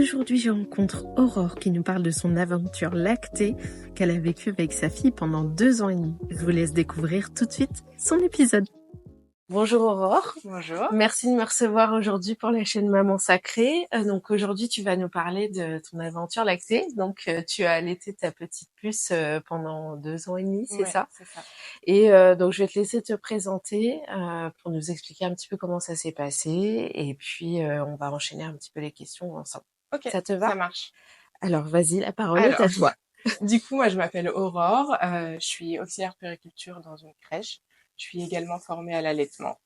Aujourd'hui, je rencontre Aurore qui nous parle de son aventure lactée qu'elle a vécue avec sa fille pendant 2 ans et demi. Je vous laisse découvrir tout de suite son épisode. Bonjour Aurore. Bonjour. Merci de me recevoir aujourd'hui pour la chaîne Maman Sacrée. Donc aujourd'hui, tu vas nous parler de ton aventure lactée. Donc tu as allaité ta petite puce pendant 2 ans et demi, c'est ça? C'est ça. Et donc je vais te laisser te présenter pour nous expliquer un petit peu comment ça s'est passé. Et puis on va enchaîner un petit peu les questions ensemble. Ok, Ça te va? ça marche. Alors vas-y, la parole est à toi. Du coup, moi je m'appelle Aurore, je suis auxiliaire puériculture dans une crèche. Je suis également formée à l'allaitement.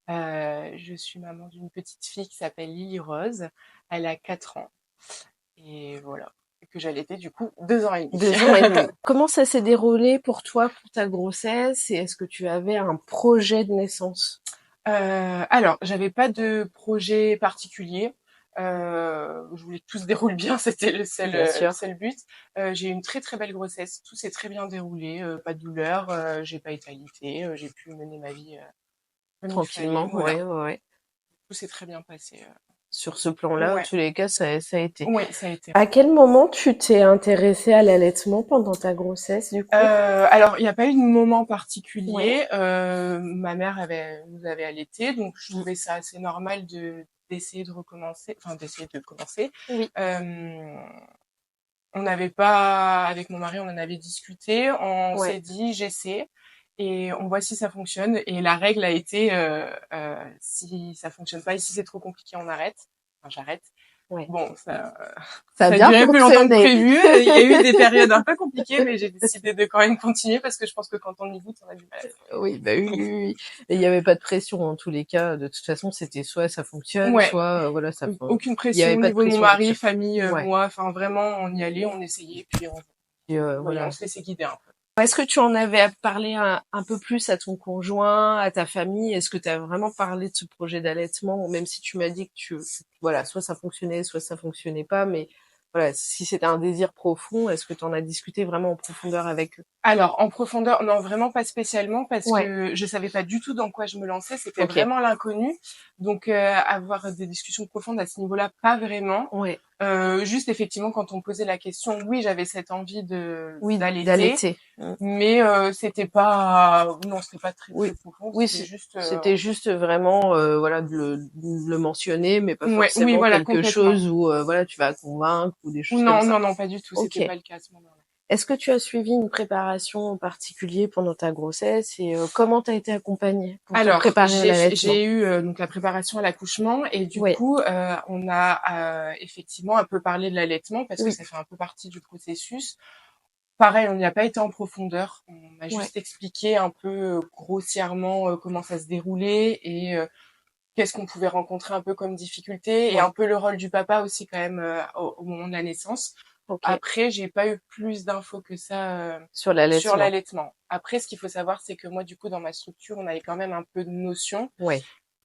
Je suis maman d'une petite fille qui s'appelle Lily Rose. Elle a 4 ans. Et voilà. Et que j'ai allaité du coup 2 ans et demi. 2 ans et demi. Comment ça s'est déroulé pour toi, pour ta grossesse? Et est-ce que tu avais un projet de naissance? Alors, j'avais pas de projet particulier. Je voulais que tout se déroule bien, c'était le seul but. J'ai eu une très très belle grossesse, tout s'est très bien déroulé, pas de douleur, j'ai pas été alitée, j'ai pu mener ma vie comme Tranquillement, il fallait, voilà. ouais. Tout s'est très bien passé. Sur ce plan-là, en tous les cas, ça a été. Oui, ça a été. À quel moment tu t'es intéressée à l'allaitement pendant ta grossesse, du coup? Alors, il n'y a pas eu de moment particulier. Ma mère nous avait allaité, donc je trouvais ça assez normal d'essayer de commencer. Oui. On n'avait pas, avec mon mari, on en avait discuté, on Ouais. s'est dit j'essaie et on voit si ça fonctionne. Et la règle a été si ça fonctionne pas et si c'est trop compliqué, on arrête. Enfin, j'arrête. Ouais. Bon, ça a a bien duré plus longtemps que fonctionné. prévu. Il y a eu des périodes un peu compliquées, mais j'ai décidé de quand même continuer parce que je pense que quand on y goûte, on a du mal. Oui, bah oui. Et il n'y avait pas de pression en tous les cas. De toute façon, c'était soit ça fonctionne, soit voilà, ça. Aucune Il y pression avait au pas de niveau de mon pression mari, là-dessus. famille, Ouais. moi. Enfin, vraiment, on y allait, on essayait, puis Voilà. on se laissait guider un peu. Est-ce que tu en avais parlé un peu plus à ton conjoint, à ta famille? Est-ce que tu as vraiment parlé de ce projet d'allaitement, même si tu m'as dit que voilà, soit ça fonctionnait, soit ça fonctionnait pas, mais voilà, si c'était un désir profond, est-ce que tu en as discuté vraiment en profondeur avec eux? Alors, en profondeur, non, vraiment pas spécialement parce que je savais pas du tout dans quoi je me lançais. C'était vraiment l'inconnu. Donc, avoir des discussions profondes à ce niveau-là, pas vraiment. Ouais. Juste effectivement, quand on me posait la question, oui, j'avais cette envie d'allaiter. Mais c'était pas très profond. Oui, c'était juste vraiment voilà de le mentionner, mais pas forcément quelque chose où voilà tu vas convaincre ou des choses comme ça. Non, pas du tout. C'était pas le cas à ce moment-là. Est-ce que tu as suivi une préparation en particulier pendant ta grossesse et comment tu as été accompagnée pour te préparer à l'allaitement? J'ai eu donc la préparation à l'accouchement et du coup on a effectivement un peu parlé de l'allaitement parce que ça fait un peu partie du processus. Pareil, on n'y a pas été en profondeur. On m'a juste expliqué un peu grossièrement comment ça se déroulait et qu'est-ce qu'on pouvait rencontrer un peu comme difficulté et un peu le rôle du papa aussi quand même au moment de la naissance. Après, j'ai pas eu plus d'infos que ça sur l'allaitement. Après, ce qu'il faut savoir, c'est que moi, du coup, dans ma structure, on avait quand même un peu de notions.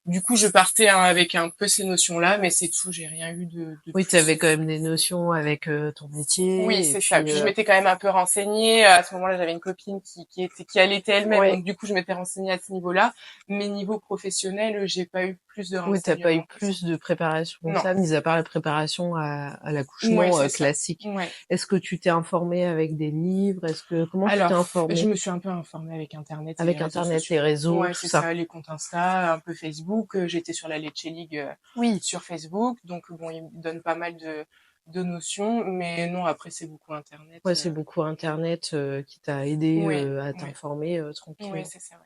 Du coup, je partais avec un peu ces notions-là, mais c'est tout. J'ai rien eu de oui, tu avais quand même des notions avec ton métier. Oui, c'est ça. Puis je m'étais quand même un peu renseignée. À ce moment-là, j'avais une copine qui allaitait elle-même, donc du coup, je m'étais renseignée à ce niveau-là. Mais niveau professionnel, j'ai pas eu plus de renseignements. Oui, t'as pas eu plus de préparation comme ça, mis à part la préparation à l'accouchement classique. Est-ce que tu t'es informée avec des livres? Comment tu t'es informée? Je me suis un peu informée avec Internet. Avec Internet, les réseaux, tout ça. Les comptes Insta, un peu Facebook. J'étais sur la Leche League sur Facebook, donc bon, ils me donnent pas mal de notions, mais non, après c'est beaucoup Internet. Ouais, c'est beaucoup Internet qui t'a aidé à t'informer tranquillement. Oui, c'est ça.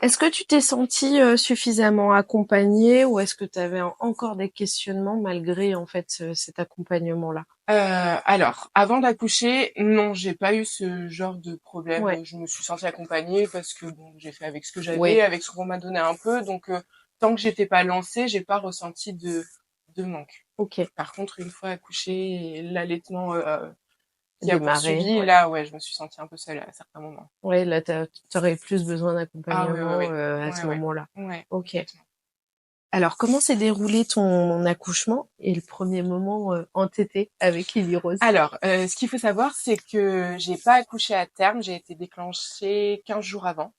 Est-ce que tu t'es sentie suffisamment accompagnée ou est-ce que tu avais encore des questionnements malgré en fait cet accompagnement-là? Alors, avant d'accoucher, non, j'ai pas eu ce genre de problème. Je me suis sentie accompagnée parce que bon, j'ai fait avec ce que j'avais, avec ce qu'on m'a donné un peu. Donc, tant que j'étais pas lancée, j'ai pas ressenti de manque. Par contre, une fois accouchée, l'allaitement qui a poursuivi, là, je me suis sentie un peu seule à certains moments. Ouais, là, t'aurais plus besoin d'accompagnement à ce moment-là. Ok. Alors, comment s'est déroulé ton accouchement et le premier moment entêté avec Lily Rose? Alors, ce qu'il faut savoir, c'est que j'ai pas accouché à terme, j'ai été déclenchée 15 jours avant.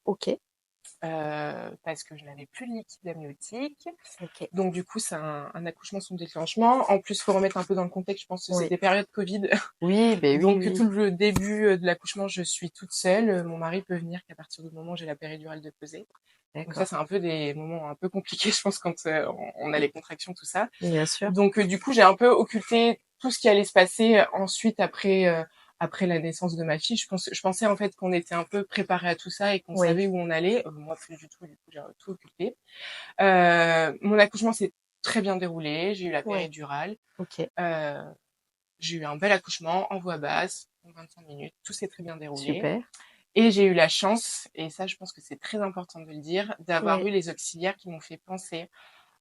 parce que je n'avais plus de liquide amniotique. OK. Donc du coup, c'est un accouchement sans déclenchement. En plus, faut remettre un peu dans le contexte, je pense que Oui. c'était période Covid. Oui, ben oui, Donc oui. tout le début de l'accouchement, je suis toute seule. Mon mari peut venir qu'à partir du moment où j'ai la péridurale de poser. Donc ça, D'accord. c'est un peu des moments un peu compliqués, je pense, quand on a les contractions, tout ça. Bien sûr. Donc du coup, j'ai un peu occulté tout ce qui allait se passer ensuite après la naissance de ma fille. Je pensais en fait qu'on était un peu préparé à tout ça et qu'on Oui. savait où on allait. Moi, plus du tout. Du coup, j'ai tout occulté. Mon accouchement s'est très bien déroulé. J'ai eu la Ouais. péridurale. OK. Euh, j'ai eu un bel accouchement en voix basse, en 25 minutes. Tout s'est très bien déroulé. Super. Et j'ai eu la chance, et ça, je pense que c'est très important de le dire, d'avoir Ouais. eu les auxiliaires qui m'ont fait penser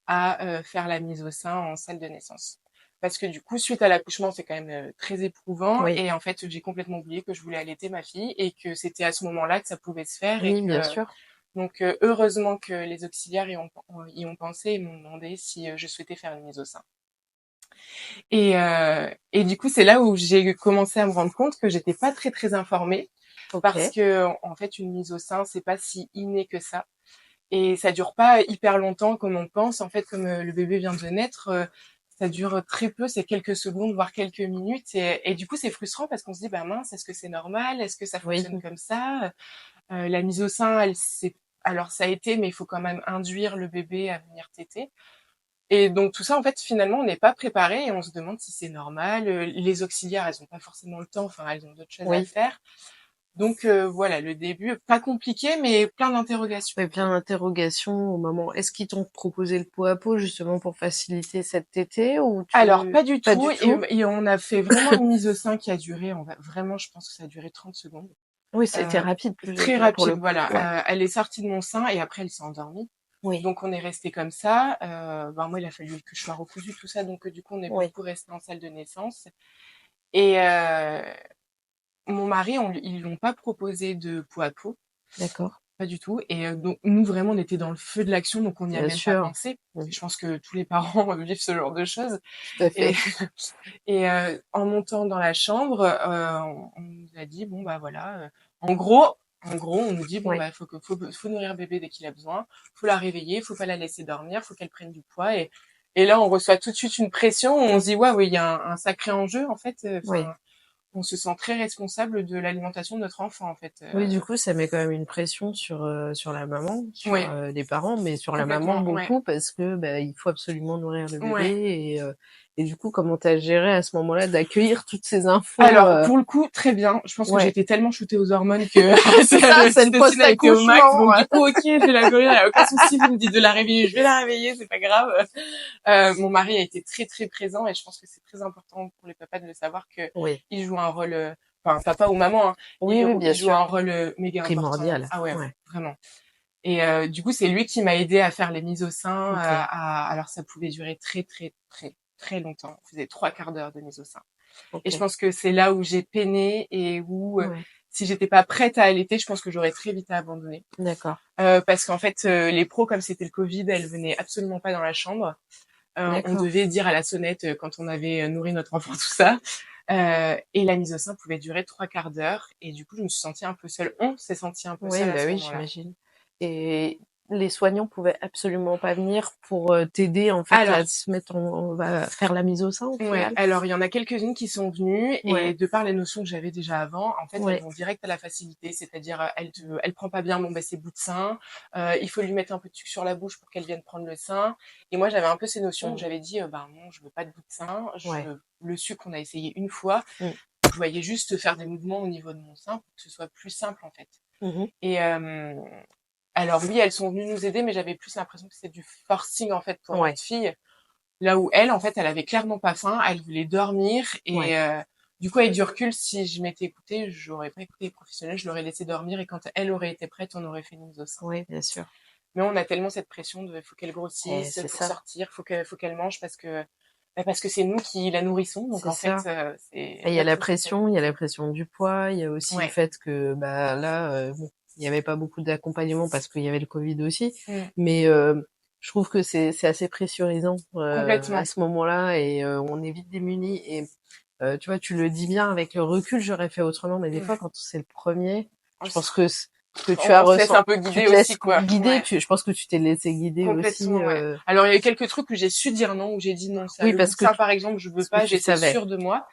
à faire la mise au sein en salle de naissance. Parce que du coup, suite à l'accouchement, c'est quand même très éprouvant. Oui. Et en fait, j'ai complètement oublié que je voulais allaiter ma fille et que c'était à ce moment-là que ça pouvait se faire. Et Oui, bien que sûr. donc heureusement que les auxiliaires y ont pensé et m'ont demandé si je souhaitais faire une mise au sein. Et du coup, c'est là où j'ai commencé à me rendre compte que j'étais pas très très informée parce OK. que en fait, une mise au sein, c'est pas si inné que ça. Et ça dure pas hyper longtemps comme on pense. En fait, comme le bébé vient de naître, ça dure très peu, c'est quelques secondes, voire quelques minutes. Et du coup, c'est frustrant parce qu'on se dit, bah mince, est-ce que c'est normal? Est-ce que ça Oui. fonctionne comme ça? La mise au sein, alors ça a été, mais il faut quand même induire le bébé à venir téter. Et donc tout ça, en fait, finalement, on n'est pas préparé et on se demande si c'est normal. Les auxiliaires, elles ont pas forcément le temps, enfin, elles ont d'autres choses à Oui. faire. Donc voilà, le début, pas compliqué, mais plein d'interrogations. Ouais, plein d'interrogations au moment. Est-ce qu'ils t'ont proposé le pot à pot justement pour faciliter cette tétée ou Alors, tu... pas du Pas tout. du tout? Et on a fait vraiment une mise au sein qui a duré, vraiment, je pense que ça a duré 30 secondes. Oui, c'était Euh, rapide Très pour le rapide, coup. voilà. Ouais. Elle est sortie de mon sein et après, elle s'est endormie. Oui. Donc, on est resté comme ça. Moi, il a fallu que je sois recousue, tout ça. Donc, du coup, on est Oui. beaucoup resté en salle de naissance. Et mon mari, ils l'ont pas proposé de pot à pot. D'accord. Pas du tout. Et donc nous vraiment on était dans le feu de l'action, donc on n'y a Bien même pas sûr. pensé. Mm. Je pense que tous les parents vivent ce genre de choses. Tout à Et fait. en montant dans la chambre, on nous a dit bon bah voilà, en gros on nous dit bon Oui. bah faut nourrir bébé dès qu'il a besoin, faut la réveiller, faut pas la laisser dormir, faut qu'elle prenne du poids. Et là on reçoit tout de suite une pression, on Mm. se dit ouais oui il y a un sacré enjeu en fait. Oui. Enfin on se sent très responsable de l'alimentation de notre enfant en fait. Oui, du coup, ça met quand même une pression sur la maman, sur Ouais, les parents, mais sur la maman complètement, ouais. beaucoup parce que bah, il faut absolument nourrir le bébé Ouais. et du coup, comment t'as géré à ce moment-là d'accueillir toutes ces infos Alors, pour le coup, très bien. Je pense que Ouais, j'étais tellement shootée aux hormones que c'est ça, c'est le l'oxytocine a été au max. post-accouchement. Donc, du coup, ok, j'ai la gorille, y a aucun souci. Vous me dites de la réveiller, je vais la réveiller, c'est pas grave. Mon mari a été très, très présent et je pense que c'est très important pour les papas de le savoir que Oui, il joue un rôle, enfin, papa ou maman, hein, oui, oui, bien il joue sûr, un rôle méga important. primordial. Ah ouais, Ouais, vraiment. Et du coup, c'est lui qui m'a aidé à faire les mises au sein. ok, Alors, ça pouvait durer très, très, très, très longtemps. On faisait 3 quarts d'heure de mise au sein. Et je ok, pense que c'est là où j'ai peiné et où, ouais, si j'étais pas prête à allaiter, je pense que j'aurais très vite abandonné. d'accord, Parce qu'en fait, les pros, comme c'était le Covid, elles venaient absolument pas dans la chambre. On d'accord. devait dire à la sonnette quand on avait nourri notre enfant, tout ça. Et la mise au sein pouvait durer 3 quarts d'heure. Et du coup, je me suis sentie un peu seule. On s'est senti un peu Oui, seule à bah ce oui, moment-là. j'imagine. Et les soignants pouvaient absolument pas venir pour t'aider en fait à Alors, se mettre on va faire la mise au sein au ouais, final. alors il y en a quelques-unes qui sont venues Ouais, et de par les notions que j'avais déjà avant, en fait, elles ouais, vont direct à la facilité, c'est-à-dire elle prend pas bien bon bah ses bouts de sein, il faut lui mettre un peu de sucre sur la bouche pour qu'elle vienne prendre le sein. Et moi j'avais un peu ces notions où mm, j'avais dit ben non, je veux pas de bout de sein, ouais, le sucre on a essayé une fois, mm, je voyais juste faire des mouvements au niveau de mon sein pour que ce soit plus simple en fait. mhm, Et alors oui, elles sont venues nous aider, mais j'avais plus l'impression que c'était du forcing en fait pour ouais, notre fille. Là où elle, en fait, elle avait clairement pas faim, elle voulait dormir ouais, et du coup, avec du recul, si je m'étais écoutée, j'aurais pas écouté les professionnels, je l'aurais laissé dormir et quand elle aurait été prête, on aurait fait une mise au sein. ouais, bien sûr. Mais on a tellement cette pression de faut qu'elle Et grossisse c'est pour ça, sortir, faut qu'elle mange parce que c'est nous qui la nourrissons. Donc c'est en fait, ça. c'est Et il y a notre la pression, il y a la responsabilité. pression du poids, il y a aussi le Ouais. fait que bah là, bon, il y avait pas beaucoup d'accompagnement parce qu'il y avait le Covid aussi, Mm. mais je trouve que c'est assez pressurisant à Complètement. ce moment-là et on est vite démunis et tu vois, tu le dis bien avec le recul, j'aurais fait autrement, mais des Mm. fois quand c'est le premier, Oh, je pense que que tu as On se laisse un peu tu guider te laisses aussi, quoi. guider, Ouais. je pense que tu t'es laissé guider aussi. Complètement, ouais. Alors, il y a eu quelques trucs où j'ai su dire non, où j'ai dit non, ça. Oui, Le bout de sein, par exemple, je veux parce que pas, tu j'étais savais. sûre de moi.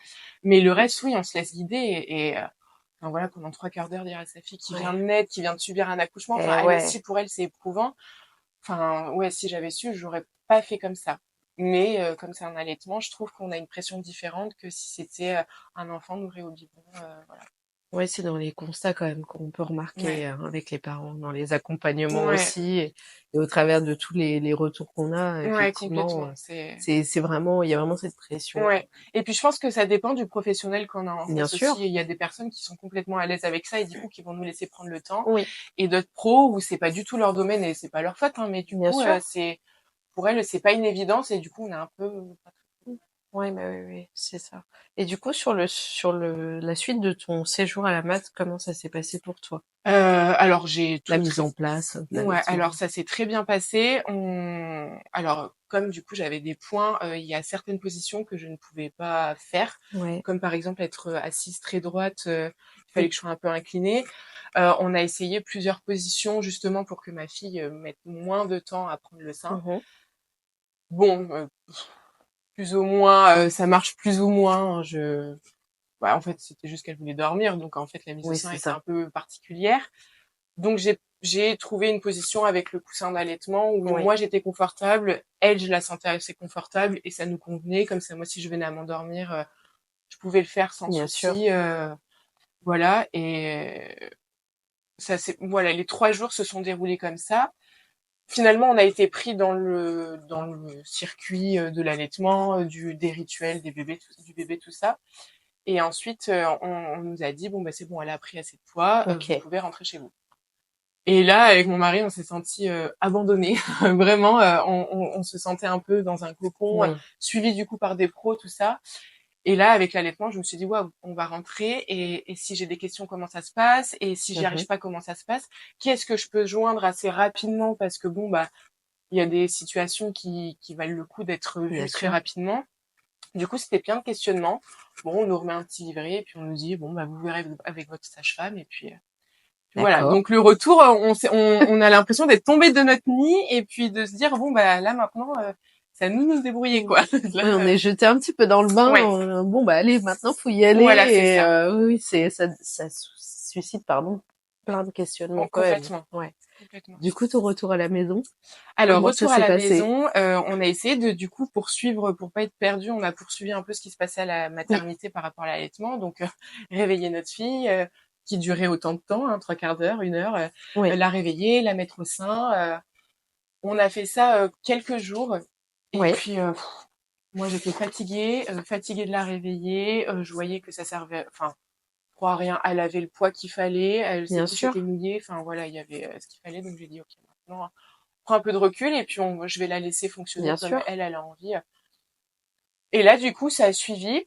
Mais le reste, oui, on se laisse guider enfin, voilà, pendant 3 quarts d'heure, dire à sa fille qui vient de naître, qui vient de subir un accouchement. Enfin, elle aussi, pour elle, c'est éprouvant. Enfin, ouais, si j'avais su, j'aurais pas fait comme ça. Mais comme c'est un allaitement, je trouve qu'on a une pression différente que si c'était un enfant nourri au biberon. Voilà. Ouais, c'est dans les constats quand même qu'on peut remarquer Ouais. avec les parents, dans les accompagnements Ouais. aussi, et au travers de tous les retours qu'on a, Ouais, effectivement, complètement. c'est vraiment, il y a vraiment cette pression. Ouais. Et puis je pense que ça dépend du professionnel qu'on a en Bien face aussi. sûr. Il y a des personnes qui sont complètement à l'aise avec ça et du coup qui vont nous laisser prendre le temps. Oui, Et d'autres pros où c'est pas du tout leur domaine et c'est pas leur faute, hein, mais du bien coup sûr. c'est pour elles c'est pas une évidence et du coup on est un peu. Ouais, bah oui, oui, c'est ça. Et du coup, la suite de ton séjour à la mat, comment ça s'est passé pour toi? Alors j'ai La tout mise en place de ouais, alors l'allaitement. ça s'est très bien passé. Alors comme du coup j'avais des points, il y a certaines positions que je ne pouvais pas faire, Ouais. comme par exemple être assise très droite. Il fallait Oui. que je sois un peu inclinée. On a essayé plusieurs positions justement pour que ma fille mette moins de temps à prendre le sein. Mhm. Bon, plus ou moins, ça marche plus ou moins. Bah, en fait, c'était juste qu'elle voulait dormir, donc en fait la mise au Oui, sein c'est était ça. un peu particulière. Donc j'ai trouvé une position avec le coussin d'allaitement où Oui, moi j'étais confortable, elle je la sentais assez confortable et ça nous convenait. Comme ça, moi si je venais à m'endormir, je pouvais le faire sans bien sûr. souci. Voilà et ça c'est voilà, les 3 jours se sont déroulés comme ça. Finalement, on a été pris dans le circuit de l'allaitement, des rituels du bébé, tout ça. Et ensuite, on nous a dit bon bah c'est bon, elle a pris assez de poids, vous Ok. pouvez rentrer chez vous. Et là, avec mon mari, on s'est senti abandonnés. Vraiment, on se sentait un peu dans un cocon, Oui, suivi du coup par des pros, tout ça. Et là, avec l'allaitement, je me suis dit, waouh, on va rentrer. Et si j'ai des questions, comment ça se passe? Et si j'y mhm, arrive pas, comment ça se passe? Qui est-ce que je peux joindre assez rapidement? Parce que bon, bah, il y a des situations qui valent le coup d'être bien vues très sûr. rapidement. Du coup, c'était plein de questionnements. Bon, on nous remet un petit livret et puis on nous dit, bon, bah, vous verrez avec votre sage-femme. Et puis voilà. D'accord. Donc le retour, on a l'impression d'être tombé de notre nid et puis de se dire, bon, bah, là, maintenant, c'est à nous de nous débrouiller, Mm. quoi. Oui, on Là, est jeté un petit peu dans le bain. ouais. Bon, bah allez, maintenant faut y aller. Voilà, c'est Et ça. oui, oui, ça suscite, pardon, plein de questionnements quand même. Complètement. Ouais. Complètement. Du coup, ton retour à la maison, Alors, comment ça retour à s'est la passé? maison, on a essayé de du coup poursuivre pour pas être perdu. On a poursuivi un peu ce qui se passait à la Oui, maternité par rapport à l'allaitement. Donc, réveiller notre fille, qui durait autant de temps, hein, 3 quarts d'heure, 1 heure, oui, la réveiller, la mettre au sein. On a fait ça quelques jours. Et oui, puis, moi, j'étais fatiguée de la réveiller. Je voyais que ça servait, enfin, pour rien. Elle avait le poids qu'il fallait. Ses bien couches étaient sûr, mouillées. Enfin, voilà, il y avait ce qu'il fallait. Donc, j'ai dit, OK, maintenant, prends un peu de recul et puis je vais la laisser fonctionner bien comme sûr. elle a envie. Et là, du coup, ça a suivi.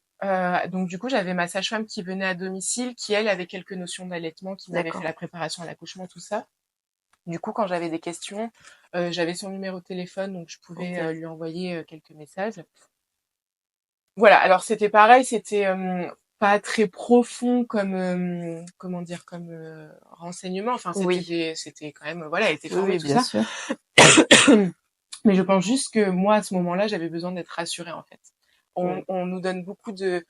Donc, du coup, j'avais ma sage-femme qui venait à domicile, qui, elle, avait quelques notions d'allaitement, qui m'avait fait D'accord. la préparation à l'accouchement, tout ça. Du coup, quand j'avais des questions, j'avais son numéro de téléphone, donc je pouvais Ok. lui envoyer quelques messages. Voilà, alors c'était pareil, c'était pas très profond comme comment dire comme renseignement. Enfin, Oui, c'était quand même voilà, elle était oui, formée oui, tout bien ça. sûr. Mais je pense juste que moi à ce moment-là, j'avais besoin d'être rassurée en fait. On, Oui, on nous donne beaucoup de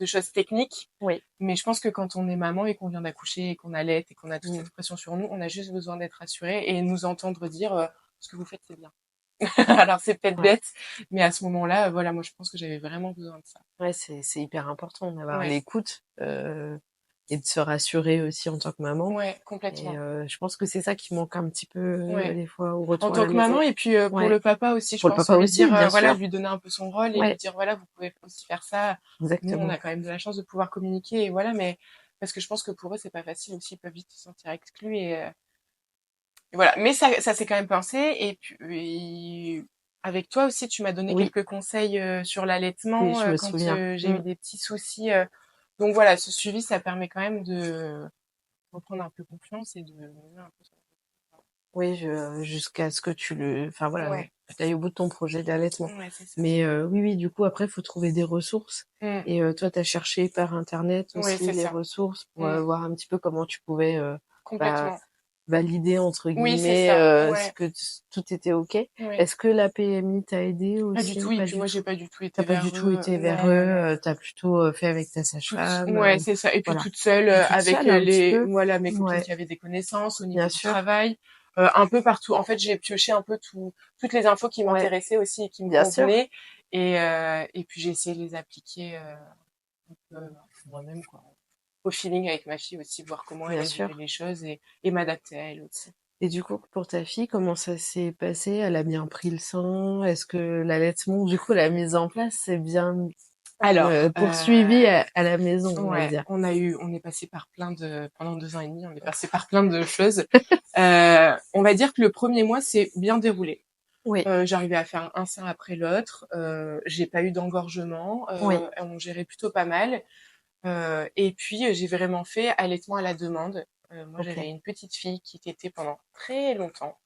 choses techniques, oui. mais je pense que quand on est maman et qu'on vient d'accoucher et qu'on allait et qu'on a toute Mm. cette pression sur nous, on a juste besoin d'être rassuré et nous entendre dire ce que vous faites c'est bien. Alors c'est peut-être Ouais. bête, mais à ce moment-là, voilà, moi je pense que j'avais vraiment besoin de ça. Ouais, c'est hyper important d'avoir Ouais, l'écoute et de se rassurer aussi en tant que maman. ouais, Et complètement. je pense que c'est ça qui manque un petit peu Ouais. des fois au En retour à tant la que maman maison. et puis pour Ouais. le papa aussi, je Pour le pense papa lui aussi, dire bien voilà, sûr. lui donner un peu son rôle et lui Ouais, dire voilà, vous pouvez aussi faire ça. Nous, on a exactement. quand même de la chance de pouvoir communiquer et voilà, mais parce que je pense que pour eux c'est pas facile aussi, ils peuvent vite se sentir exclus et voilà. Mais ça s'est quand même pensé et puis avec toi aussi, tu m'as donné Oui, quelques conseils sur oui, l'allaitement je me quand souviens. j'ai eu Mm. des petits soucis. Donc voilà, ce suivi, ça permet quand même de reprendre un peu confiance et de mener un peu Oui, jusqu'à ce que enfin voilà, ouais, que tu ailles au bout de ton projet d'allaitement. ouais, c'est ça. Mais oui, oui, du coup, après, il faut trouver des ressources. Mmh. Et toi, tu as cherché par Internet Ouais, aussi c'est les ça. ressources pour Mmh. voir un petit peu comment tu pouvais bah, Complètement. validé entre Oui, c'est guillemets ça. ce Ouais. que tout était OK. Ouais. Est-ce que la PMI t'a aidé Pas du tout. aussi? Et Pas puis du moi, tout? j'ai pas du tout T'as été pas vers du tout eux. été vers Non, non, non. eux, tu plutôt fait avec ta sage-femme, Ouais, c'est ça. Et puis voilà. toute seule, Puis toute avec seule un petit les, peu? voilà, mes copines Ouais, qui avaient des connaissances au niveau bien du sûr. travail, un peu partout. En fait, j'ai pioché un peu toutes les infos qui Ouais, m'intéressaient aussi et qui me bien sûr. convenaient. Et puis j'ai essayé de les appliquer un peu moi-même, quoi. Au feeling avec ma fille aussi, voir comment Bien elle vivait sûr. les choses et m'adapter à elle aussi. Et du coup, pour ta fille, comment ça s'est passé? Elle a bien pris le sein? Est-ce que l'allaitement, du coup, la mise en place, s'est bien Alors, poursuivie à la maison, on va ouais, dire? on est passé par pendant 2 ans et demi, on est passé par plein de choses. On va dire que le premier mois s'est bien déroulé. Oui, J'arrivais à faire un sein après l'autre. J'ai pas eu d'engorgement. oui, On gérait plutôt pas mal. Et puis j'ai vraiment fait allaitement à la demande. Moi, OK. j'avais une petite fille qui tétait pendant très longtemps,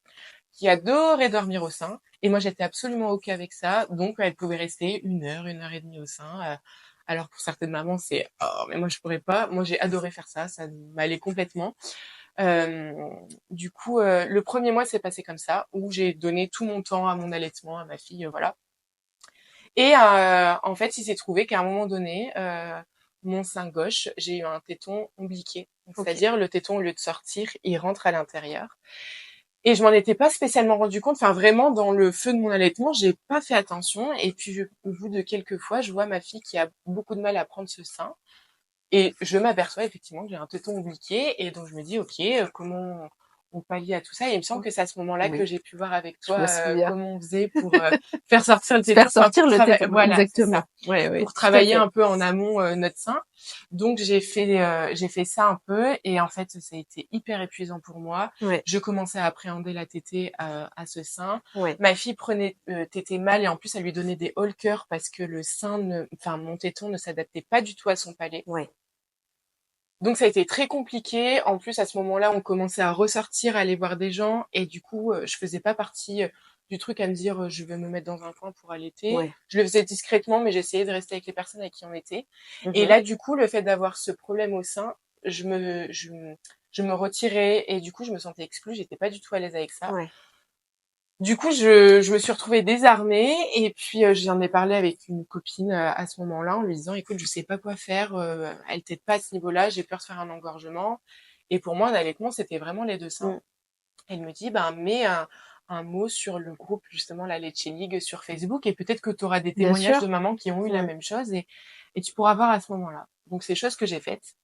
qui adorait dormir au sein. Et moi, j'étais absolument OK avec ça. Donc, elle pouvait rester 1 heure et demie au sein. Alors, pour certaines mamans, c'est, oh, mais moi, je pourrais pas. Moi, j'ai adoré faire ça. Ça m'allait complètement. Euh, du coup, le premier mois s'est passé comme ça, où j'ai donné tout mon temps à mon allaitement, à ma fille, voilà. Et en fait, il s'est trouvé qu'à un moment donné, mon sein gauche, j'ai eu un téton ombliqué. OK. C'est-à-dire, le téton, au lieu de sortir, il rentre à l'intérieur. Et je m'en étais pas spécialement rendu compte. Enfin, vraiment, dans le feu de mon allaitement, j'ai pas fait attention. Et puis, au bout de quelques fois, je vois ma fille qui a beaucoup de mal à prendre ce sein. Et je m'aperçois effectivement que j'ai un téton ombliqué. Et donc, je me dis, OK, comment on pallie à tout ça? Et il me semble que c'est à ce moment-là que Oui, j'ai pu voir avec je me toi souviens. comment on faisait pour faire sortir le téton. Faire Enfin, pour sortir le travailler. téton, Voilà, c'est ça. exactement. Ouais, ouais, Pour tout à travailler fait. un peu en amont notre sein. Donc j'ai fait ça un peu et en fait ça a été hyper épuisant pour moi. Ouais, Je commençais à appréhender la tétée à ce sein. ouais, Ma fille prenait tétée mal et en plus elle lui donnait des haut le cœur parce que le sein enfin mon téton ne s'adaptait pas du tout à son palais. ouais. Donc ça a été très compliqué. En plus à ce moment-là, on commençait à ressortir, à aller voir des gens et du coup, je faisais pas partie du truc à me dire je vais me mettre dans un coin pour allaiter. Ouais. Je le faisais discrètement, mais j'essayais de rester avec les personnes avec qui on était. Et Mhm. là, du coup, le fait d'avoir ce problème au sein, je me retirais et du coup, je me sentais exclue. J'étais pas du tout à l'aise avec ça. Ouais. Du coup, je me suis retrouvée désarmée et puis j'en ai parlé avec une copine à ce moment-là en lui disant, écoute, je sais pas quoi faire, elle t'aide pas à ce niveau-là, j'ai peur de faire un engorgement. Et pour moi, l'allaitement, c'était vraiment les deux seins. Mm. Elle me dit, ben, mets un mot sur le groupe, justement, la Leche League sur Facebook et peut-être que tu auras des Bien témoignages sûr. de mamans qui ont eu la Mm. même chose et tu pourras voir à ce moment-là. Donc, c'est chose que j'ai faite.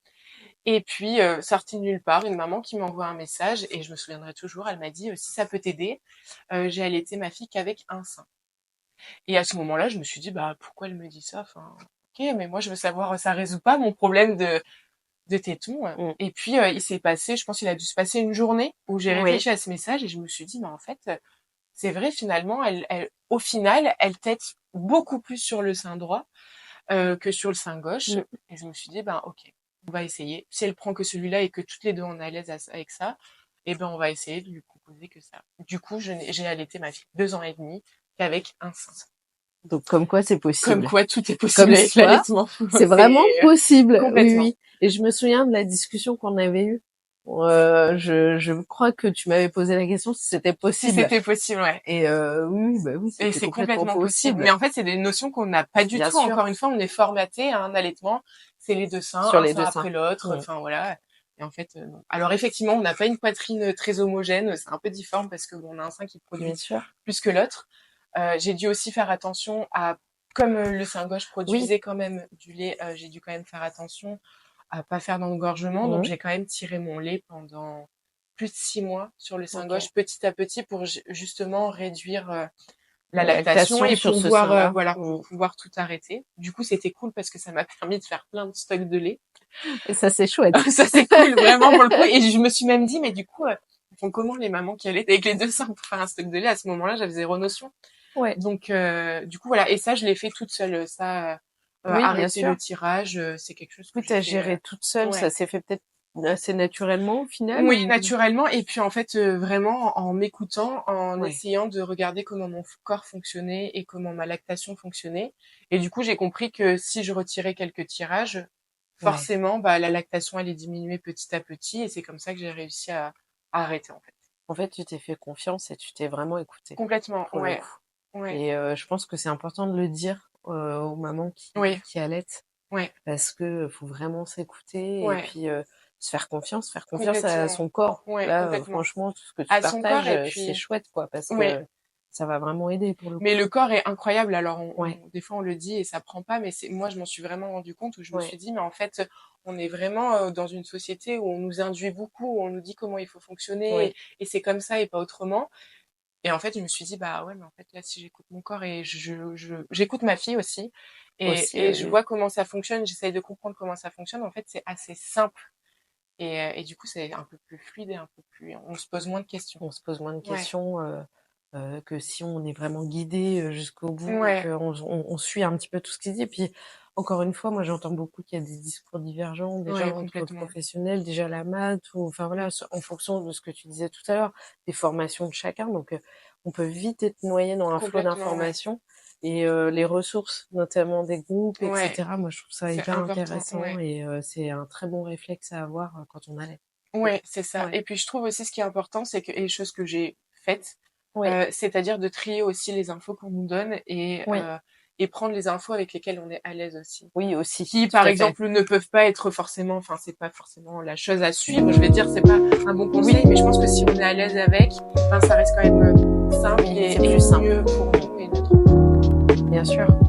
Et puis, sortie de nulle part, une maman qui m'envoie un message et je me souviendrai toujours, elle m'a dit, si ça peut t'aider, j'ai allaité ma fille qu'avec un sein. Et à ce moment-là, je me suis dit, bah, pourquoi elle me dit ça? Enfin, ok, mais moi, je veux savoir, ça résout pas mon problème de téton. Mm. Et puis, il s'est passé, je pense qu'il a dû se passer une journée où j'ai Oui, réfléchi à ce message et je me suis dit, mais en fait, c'est vrai, finalement, au final, elle tète beaucoup plus sur le sein droit que sur le sein gauche. mm. Et je me suis dit, ben, ok, on va essayer. Si elle prend que celui-là et que toutes les deux on est à l'aise avec ça, eh ben, on va essayer de lui proposer que ça. Du coup, j'ai allaité ma fille 2 ans et demi qu'avec un sein. Donc comme quoi c'est Comme possible. quoi, tout est possible Comme avec quoi, l'allaitement. c'est C'est vraiment possible. Oui, complètement. oui. Et je me souviens de la discussion qu'on avait eue. Je crois que tu m'avais posé la question si c'était Si possible. c'était possible, ouais. Et oui, bah oui, Et c'était c'est complètement complètement possible. Mais possible. en fait, c'est des notions qu'on n'a pas du Bien tout. sûr, Encore une fois, on est formaté à un allaitement. C'est les deux seins, sur un les sein deux seins. après l'autre. Mm. Enfin, voilà. Et en fait, non. Alors effectivement, on n'a pas une poitrine très homogène. C'est un peu difforme parce qu'on a un sein qui Bien produit sûr. plus que l'autre. J'ai dû aussi faire attention à, comme le sein gauche Oui. produisait quand même du lait, j'ai dû quand même faire attention à pas faire d'engorgement. Donc Mm. j'ai quand même tiré mon lait pendant plus de 6 mois sur le sein Ok. gauche, petit à petit, pour justement réduire la La lactation lactation et sur ce pouvoir sein-là. voilà, pour Mm. pouvoir tout arrêter. Du coup, c'était cool parce que ça m'a permis de faire plein de stocks de lait. Et ça, c'est chouette. Ça c'est cool vraiment pour le coup et je me suis même dit mais du coup ils font comment les mamans qui allaient avec les deux seins pour faire un stock de lait? À ce moment-là, j'avais zéro notion. Ouais. Donc du coup voilà, et ça je l'ai fait toute seule, ça Oui, bien arrêter le sûr. tirage, c'est quelque chose que Oui, j'ai t'as fait géré toute seule. Ça ouais. s'est fait peut-être assez naturellement au final Oui, ou? naturellement. Et puis en fait, vraiment en m'écoutant, en Ouais. essayant de regarder comment mon corps fonctionnait et comment ma lactation fonctionnait. Et du coup, j'ai compris que si je retirais quelques tirages, Ouais. forcément, bah, la lactation allait diminuer petit à petit. Et c'est comme ça que j'ai réussi arrêter, en fait. En fait, tu t'es fait confiance et tu t'es vraiment écoutée. Complètement, Pour le coup. Et je pense que c'est important de le dire aux mamans qui allaitent. Parce que faut vraiment s'écouter et puis se faire confiance à son corps. Là, franchement, tout ce que tu à son corps, et partages, puis c'est chouette, quoi, parce que ça va vraiment aider pour le coup. Mais le corps est incroyable. Alors, des fois, on le dit et ça prend pas, mais moi, je m'en suis vraiment rendu compte où je me suis dit, mais en fait, on est vraiment dans une société où on nous induit beaucoup, où on nous dit comment il faut fonctionner et c'est comme ça et pas autrement. Et en fait, je me suis dit, bah ouais, mais en fait, là, si j'écoute mon corps et j'écoute ma fille aussi et je vois comment ça fonctionne, j'essaye de comprendre comment ça fonctionne. En fait, c'est assez simple. Et du coup, c'est un peu plus fluide et un peu plus, on se pose moins de questions. On se pose moins de questions, que si on est vraiment guidé jusqu'au bout, on suit un petit peu tout ce qui dit. Et puis, encore une fois, moi, j'entends beaucoup qu'il y a des discours divergents, déjà entre professionnels, déjà la maths, ou, enfin voilà, en fonction de ce que tu disais tout à l'heure, des formations de chacun. Donc, on peut vite être noyé dans un flot d'informations. Et les ressources, notamment des groupes, etc. Moi, je trouve ça hyper intéressant et c'est un très bon réflexe à avoir quand on allait. Ouais, c'est ça. Et puis je trouve aussi ce qui est important, c'est que, et les choses que j'ai faites, c'est-à-dire de trier aussi les infos qu'on nous donne et prendre les infos avec lesquelles on est à l'aise aussi. Oui, aussi. Qui, par exemple, ne peuvent pas être forcément, enfin, c'est pas forcément la chose à suivre. Je vais dire, c'est pas un bon conseil, mais je pense que si on est à l'aise avec, ça reste quand même simple et plus simple pour nous et notre. Bien sûr.